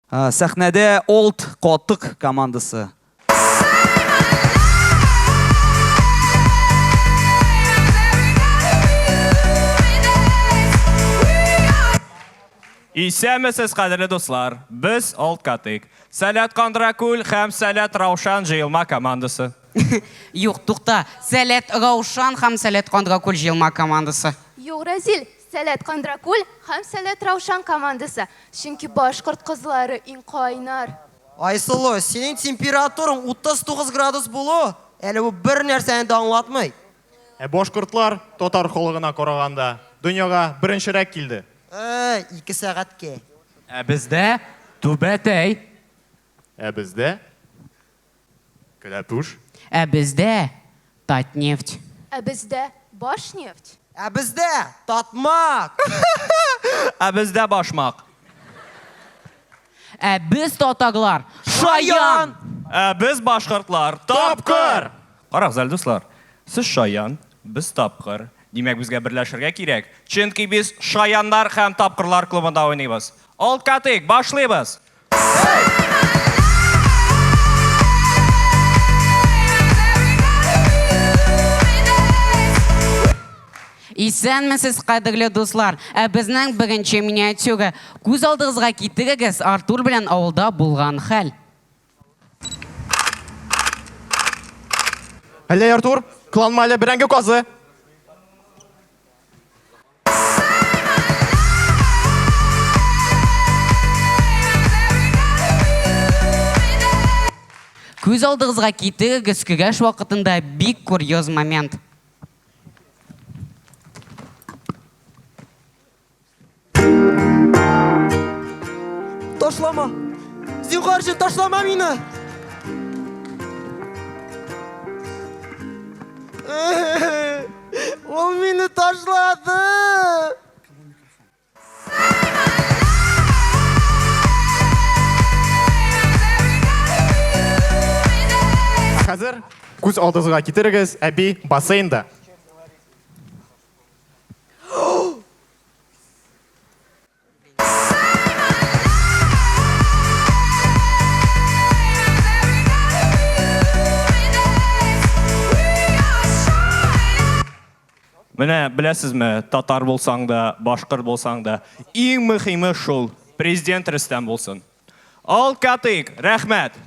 Сәхнәдә Old Котык командасы. Исәмесез, кадерле дуслар, без Old Котык. Сәләт Кандракүл һәм Сәләт Раушан җыелма командасы. Юк, тукта. Сәләт Раушан һәм Сәләт Кандракүл җыелма командасы. Юк, Разил, Сәләт Кандракүл һәм Сәләт Раушан командасы. Чөнки башкорт кызлары иң кайнар. Айсылу, синең температураң 39 градус булу, әле бу бер нәрсәне дә аңлатмый. Башкортлар татар халыгына караганда дөньяга беренчерәк килде. 2 сәгатькә. Бездә Түбәтәй. Бездә Кәләпүш. Бездә Татнефть. Бездә Башнефть. Бездә Татмак. Бездә Башмак. Без татарлар Шаян. Без башкортлар Тапкыр. Карагыз, дуслар, сез Шаян, без Тапкыр. Димәк, безгә берләшергә кирәк. Чөнки без Шаяннар һәм Тапкырлар клубында уйныйбыз. Old Котык, башлыйбыз. Исәнмесез, кадерле дуслар. Безнең беренче миниатюра. Күз алдыгызга китерегез Артур белән авылда булган хәл. Әллә Артур, кланма әле берәңге казы. Күз алдыгызга китерегез көрәш вакытында бик курьез момент. Ташлама. Зинһар өчен ташлама мине. Ул мине ташлады. Хәзер күз алдыгызга китерегез, әби бассейнда. Менә беләсезме, татар булсаң да, башкорт булсаң да, иң мөһиме шул, президент Рөстәм булсын. Old Котык, рәхмәт.